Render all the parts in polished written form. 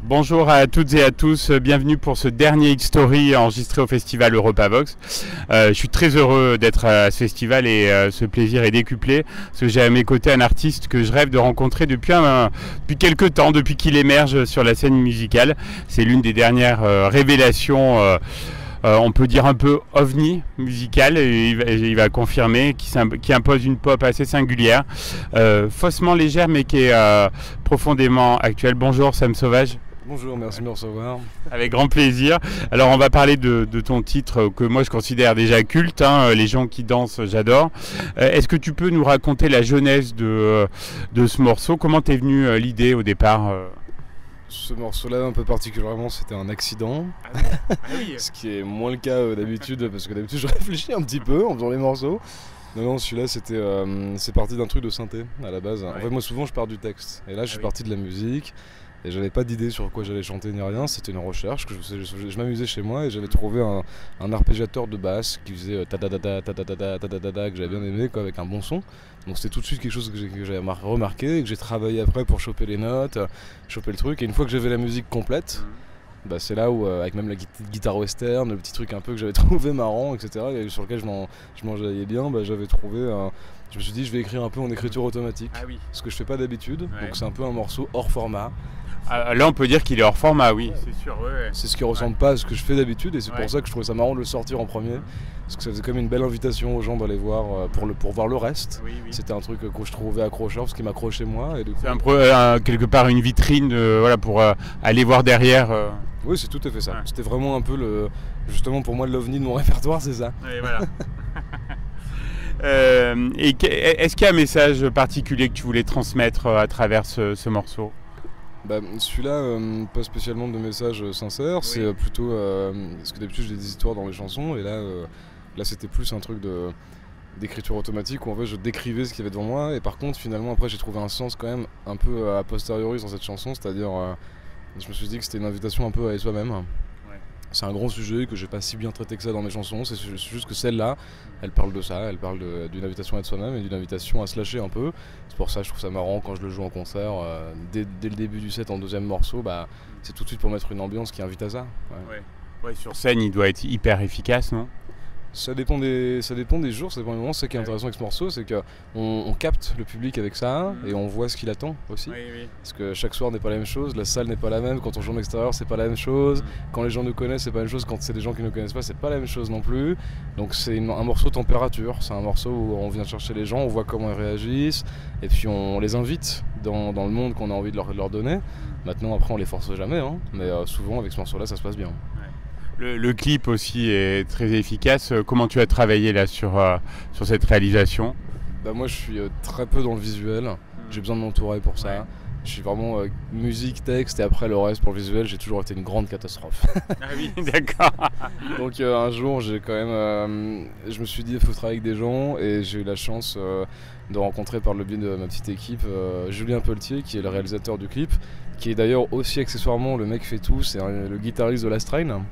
Bonjour à toutes et à tous, bienvenue pour ce dernier X-Story enregistré au festival Europavox. Je suis très heureux d'être à ce festival et ce plaisir est décuplé parce que j'ai à mes côtés un artiste que je rêve de rencontrer depuis quelques temps, depuis qu'il émerge sur la scène musicale. C'est l'une des dernières révélations, on peut dire un peu ovni musicale, et il va confirmer, qui impose une pop assez singulière, faussement légère mais qui est profondément actuelle. Bonjour Sam Sauvage. Bonjour, merci de me recevoir. Avec grand plaisir. Alors on va parler de ton titre que moi je considère déjà culte, hein, Les gens qui dansent, j'adore. Est-ce que tu peux nous raconter la genèse de ce morceau? Comment t'es venue l'idée au départ? Ce morceau-là, un peu particulièrement, c'était un accident. Oui. Ce qui est moins le cas d'habitude, parce que d'habitude je réfléchis un petit peu en faisant les morceaux. Non, celui-là, c'est parti d'un truc de synthé à la base. En fait, moi souvent je pars du texte. Et là, je suis parti de la musique. Et j'avais pas d'idée sur quoi j'allais chanter ni rien, c'était une recherche, que je m'amusais chez moi et j'avais trouvé un arpégiateur de basse qui faisait ta ta ta ta ta ta ta ta ta ta que j'avais bien aimé, quoi, avec un bon son. Donc c'était tout de suite quelque chose que j'avais remarqué et que j'ai travaillé après pour choper les notes, choper le truc. Et une fois que j'avais la musique complète, bah c'est là où, avec même la guitare western, le petit truc un peu que j'avais trouvé marrant, etc., et sur lequel je m'enjaillais bien, bah j'avais trouvé je me suis dit je vais écrire un peu en écriture automatique, ce que je fais pas d'habitude, donc c'est un peu un morceau hors format. Là on peut dire qu'il est hors format, oui, c'est sûr. Ouais. C'est ce qui ressemble pas à ce que je fais d'habitude et c'est pour ça que je trouvais ça marrant de le sortir en premier, parce que ça faisait comme une belle invitation aux gens d'aller voir pour voir le reste. C'était un truc que je trouvais accrocheur, ce qui m'accrochait moi. C'est quelque part une vitrine voilà, pour aller voir derrière. Oui, c'est tout à fait ça. C'était vraiment un peu justement pour moi l'ovni de mon répertoire, c'est ça. Oui, voilà. Est-ce qu'il y a un message particulier que tu voulais transmettre à travers ce morceau? Bah, celui-là, pas spécialement de message sincère, c'est plutôt parce que d'habitude j'ai des histoires dans les chansons et là c'était plus un truc d'écriture automatique où en fait je décrivais ce qu'il y avait devant moi et par contre finalement après j'ai trouvé un sens quand même un peu a posteriori dans cette chanson, c'est-à-dire je me suis dit que c'était une invitation un peu à aller soi-même. C'est un grand sujet que j'ai pas si bien traité que ça dans mes chansons, c'est juste que celle-là, elle parle de ça, elle parle d'une invitation à être soi-même et d'une invitation à se lâcher un peu. C'est pour ça que je trouve ça marrant quand je le joue en concert, dès le début du set en deuxième morceau, bah, c'est tout de suite pour mettre une ambiance qui invite à ça. Ouais, sur scène il doit être hyper efficace, non? Ça dépend des jours, ça dépend des moments. C'est ça qui est intéressant avec ce morceau, c'est qu'on capte le public avec ça et on voit ce qu'il attend aussi. Parce que chaque soir n'est pas la même chose, la salle n'est pas la même, quand on joue en extérieur c'est pas la même chose, quand les gens nous connaissent c'est pas la même chose, quand c'est des gens qui ne nous connaissent pas c'est pas la même chose non plus. Donc c'est un morceau température, c'est un morceau où on vient chercher les gens, on voit comment ils réagissent et puis on les invite dans le monde qu'on a envie de leur donner. Maintenant après on les force jamais, hein, mais souvent avec ce morceau là ça se passe bien. Le clip aussi est très efficace. Comment tu as travaillé là sur cette réalisation? Bah moi je suis très peu dans le visuel, j'ai besoin de m'entourer pour ça. Je suis vraiment musique, texte et après le reste pour le visuel j'ai toujours été une grande catastrophe. Ah oui, d'accord. Donc un jour j'ai quand même, je me suis dit il faut travailler avec des gens et j'ai eu la chance de rencontrer par le biais de ma petite équipe Julien Pelletier qui est le réalisateur du clip, qui est d'ailleurs aussi accessoirement le mec fait tout, c'est le guitariste de Last Train.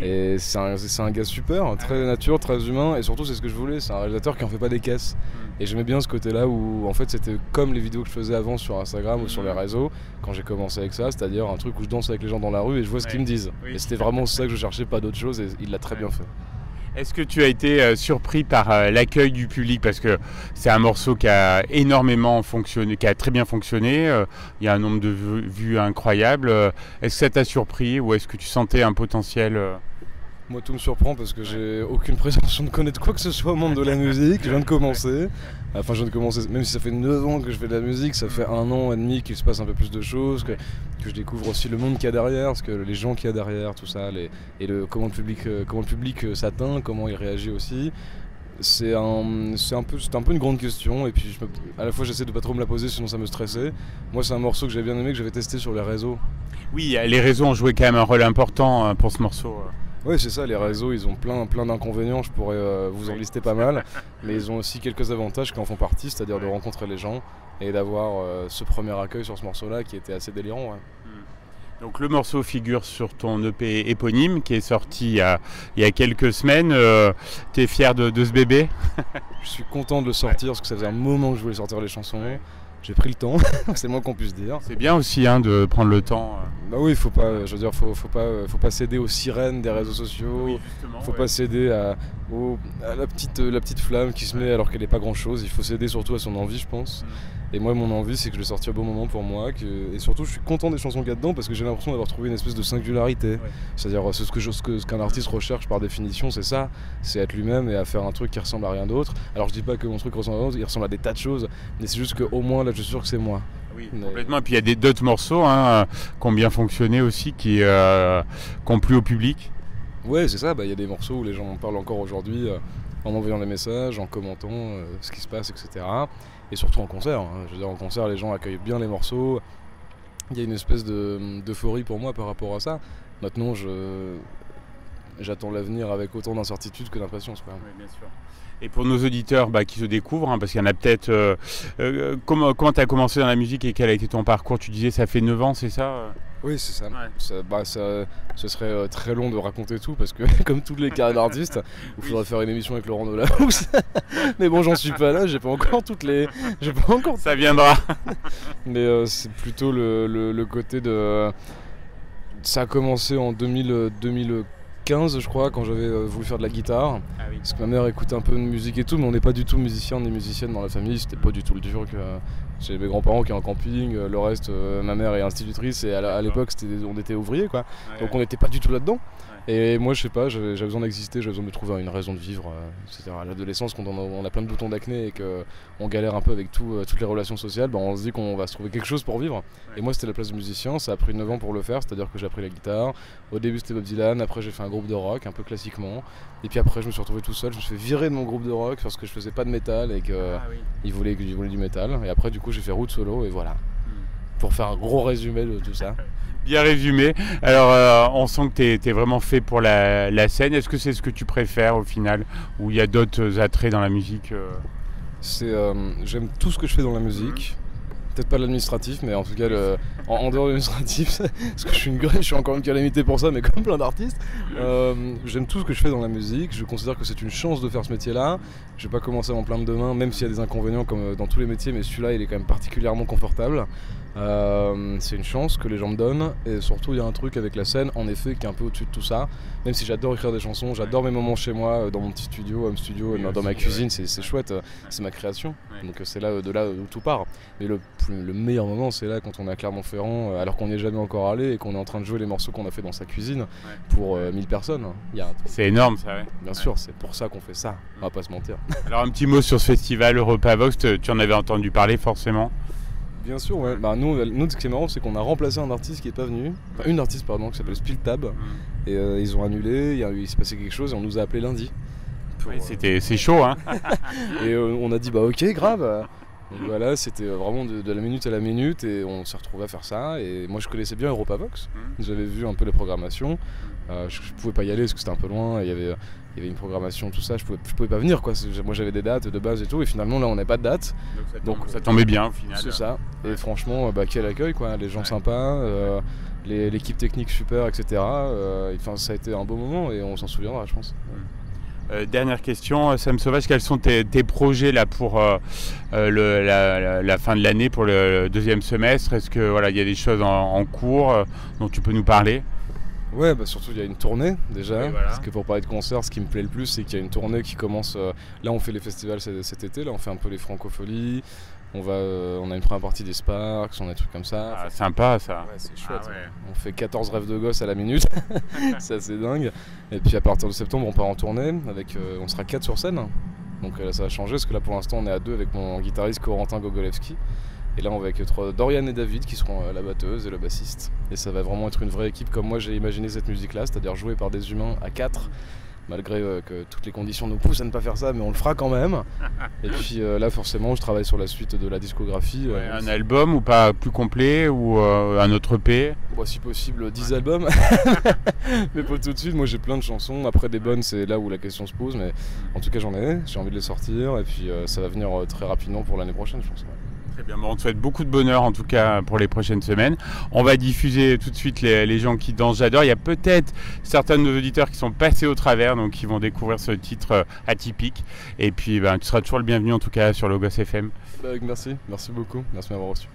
Et c'est un gars super, très nature, très humain et surtout c'est ce que je voulais, c'est un réalisateur qui en fait pas des caisses. Et j'aimais bien ce côté là où en fait c'était comme les vidéos que je faisais avant sur Instagram ou sur les réseaux quand j'ai commencé avec ça, c'est-à-dire un truc où je danse avec les gens dans la rue et je vois ce qu'ils me disent. Et c'était vraiment ça que je cherchais, pas d'autre chose et il l'a très bien fait. Est-ce que tu as été surpris par l'accueil du public? Parce que c'est un morceau qui a énormément fonctionné, qui a très bien fonctionné. Il y a un nombre de vues incroyable. Est-ce que ça t'a surpris ou est-ce que tu sentais un potentiel Moi tout me surprend parce que j'ai aucune prétention de connaître quoi que ce soit au monde de la musique, je viens de commencer. Enfin je viens de commencer, même si ça fait 9 ans que je fais de la musique, ça fait 1 an et demi qu'il se passe un peu plus de choses, que je découvre aussi le monde qu'il y a derrière, parce que les gens qu'il y a derrière, tout ça, comment le public s'atteint, comment il réagit aussi. C'est un peu une grande question et puis à la fois j'essaie de pas trop me la poser sinon ça me stressait. Moi c'est un morceau que j'ai bien aimé, que j'avais testé sur les réseaux. Oui, les réseaux ont joué quand même un rôle important pour ce morceau. Oui c'est ça, les réseaux ils ont plein d'inconvénients, je pourrais vous en lister pas mal, mais ils ont aussi quelques avantages qui en font partie, c'est-à-dire de rencontrer les gens et d'avoir ce premier accueil sur ce morceau-là qui était assez délirant. Donc le morceau figure sur ton EP éponyme qui est sorti il y a quelques semaines. Tu es fier de ce bébé? Je suis content de le sortir parce que ça faisait un moment que je voulais sortir les chansons. j'ai pris le temps, c'est le moins qu'on puisse dire. C'est bien aussi hein, de prendre le temps. Bah oui, faut pas céder aux sirènes des réseaux sociaux. Oui, justement, faut pas céder à la petite flamme qui se met alors qu'elle n'est pas grand chose. Il faut céder surtout à son envie, je pense. Et moi, mon envie, c'est que je l'ai sorti au bon moment pour moi. Et surtout, je suis content des chansons qu'il y a dedans parce que j'ai l'impression d'avoir trouvé une espèce de singularité. Ouais. C'est-à-dire, ce qu'un artiste recherche par définition, c'est ça. C'est être lui-même et à faire un truc qui ressemble à rien d'autre. Alors, je dis pas que mon truc ressemble à rien d'autre, il ressemble à des tas de choses. Mais c'est juste qu'au moins, là, je suis sûr que c'est moi. Oui, complètement. Et puis, il y a d'autres morceaux hein, qui ont bien fonctionné aussi, qui ont plu au public. Ouais, c'est ça. Il y a des morceaux où les gens en parlent encore aujourd'hui en envoyant des messages, en commentant ce qui se passe, etc. Et surtout en concert. Hein. Je veux dire, en concert, les gens accueillent bien les morceaux. Il y a une espèce d'euphorie pour moi par rapport à ça. Maintenant, j'attends l'avenir avec autant d'incertitude que d'impatience. Oui, bien sûr. Et pour nos auditeurs qui se découvrent, hein, parce qu'il y en a peut-être... comment tu as commencé dans la musique et quel a été ton parcours? Tu disais ça fait 9 ans, c'est ça? Oui, c'est ça. Ouais. Ce serait très long de raconter tout parce que, comme tous les carrières d'artistes, il faudrait faire une émission avec Laurent Delahousse. Mais bon, j'en suis pas là, j'ai pas encore toutes les. Ça viendra. Mais c'est plutôt le côté de. Ça a commencé en 2015, je crois, quand j'avais voulu faire de la guitare. Ah oui. Parce que ma mère écoutait un peu de musique et tout, mais on n'est pas du tout musicien ni musicienne dans la famille, c'était pas du tout le truc. J'ai mes grands-parents qui ont un camping, le reste, ma mère est institutritrice et à l'époque on était ouvriers quoi. Ouais, donc on n'était pas du tout là-dedans. Ouais. Et moi je sais pas, j'avais besoin d'exister, j'avais besoin de trouver une raison de vivre, etc. À l'adolescence quand on a plein de boutons d'acné et qu'on galère un peu avec toutes les relations sociales, on se dit qu'on va se trouver quelque chose pour vivre. Ouais. Et moi c'était la place de musicien, ça a pris 9 ans pour le faire, c'est-à-dire que j'ai appris la guitare. Au début c'était Bob Dylan, après j'ai fait un groupe de rock, un peu classiquement. Et puis après je me suis retrouvé tout seul, je me suis fait virer de mon groupe de rock parce que je faisais pas de métal et qu'ils voulaient du métal. Et après du coup j'ai fait route solo et voilà. Pour faire un gros résumé de tout ça. Bien résumé. Alors on sent que tu es vraiment fait pour la scène. Est-ce que c'est ce que tu préfères au final? Ou il y a d'autres attraits dans la musique J'aime tout ce que je fais dans la musique. Peut-être pas l'administratif, mais en tout cas en dehors de l'administratif, parce que je suis encore une calamité pour ça, mais comme plein d'artistes. J'aime tout ce que je fais dans la musique, je considère que c'est une chance de faire ce métier-là. Je vais pas commencer à m'en plaindre demain, même s'il y a des inconvénients comme dans tous les métiers, mais celui-là il est quand même particulièrement confortable. C'est une chance que les gens me donnent, et surtout il y a un truc avec la scène, en effet, qui est un peu au-dessus de tout ça. Même si j'adore écrire des chansons, j'adore mes moments chez moi, dans mon petit studio, home studio, dans ma cuisine, c'est chouette, c'est ma création. Donc c'est de là où tout part. Mais le meilleur moment, c'est là quand on est à Clermont-Ferrand, alors qu'on n'y est jamais encore allé et qu'on est en train de jouer les morceaux qu'on a fait dans sa cuisine pour 1000 personnes. C'est énorme ça, ouais. Bien sûr, c'est pour ça qu'on fait ça, on va pas se mentir. Alors un petit mot sur ce festival EuropaVox, tu en avais entendu parler forcément? Bien sûr, ouais. Nous, ce qui est marrant, c'est qu'on a remplacé un artiste qui est pas venu, une artiste pardon, qui s'appelle Spiltab, et ils ont annulé, il s'est passé quelque chose et on nous a appelé lundi. C'est chaud, hein. Et on a dit bah ok, grave. Donc voilà, c'était vraiment de la minute à la minute et on s'est retrouvé à faire ça. Et moi je connaissais bien EuropaVox, j'avais vu un peu les programmations. Je pouvais pas y aller parce que c'était un peu loin, il y avait une programmation, tout ça, je pouvais pas venir quoi. Moi j'avais des dates de base et tout, et finalement là on n'a pas de date. Donc ça tombait bien au final. C'est ça, et franchement quel accueil quoi, les gens sympas, l'équipe technique super, etc. Ça a été un beau moment et on s'en souviendra je pense. Dernière question, Sam Sauvage, quels sont tes projets là pour la fin de l'année, pour le deuxième semestre? Est-ce que il y a des choses en cours dont tu peux nous parler? Ouais, surtout il y a une tournée déjà, oui, voilà. Parce que pour parler de concert, ce qui me plaît le plus, c'est qu'il y a une tournée qui commence, là on fait les festivals cet été, là on fait un peu les francopholies, on a une première partie des Sparks, on a des trucs comme ça. Ah, sympa ça. Ouais, c'est chouette. Ah, ouais. On fait 14 rêves de gosse à la minute, c'est assez dingue. Et puis à partir de septembre, on part en tournée, on sera 4 sur scène. Donc là ça va changer, parce que là pour l'instant on est à 2 avec mon guitariste Corentin Gogolevski. Et là on va avec Dorian et David qui seront la batteuse et le bassiste. Et ça va vraiment être une vraie équipe comme moi j'ai imaginé cette musique-là, c'est-à-dire jouer par des humains à 4. Malgré que toutes les conditions nous poussent à ne pas faire ça, mais on le fera quand même. Et puis là forcément je travaille sur la suite de la discographie. Un album ou pas plus complet, ou un autre EP? Si possible 10 albums. Mais pas tout de suite, moi j'ai plein de chansons. Après des bonnes, c'est là où la question se pose, mais en tout cas j'ai envie de les sortir. Et puis ça va venir très rapidement pour l'année prochaine je pense. Très bien, on te souhaite beaucoup de bonheur en tout cas pour les prochaines semaines. On va diffuser tout de suite les gens qui dansent J'adore. Il y a peut-être certains de nos auditeurs qui sont passés au travers, donc qui vont découvrir ce titre atypique. Et puis tu seras toujours le bienvenu en tout cas sur Logos FM. Merci beaucoup, merci de m'avoir reçu.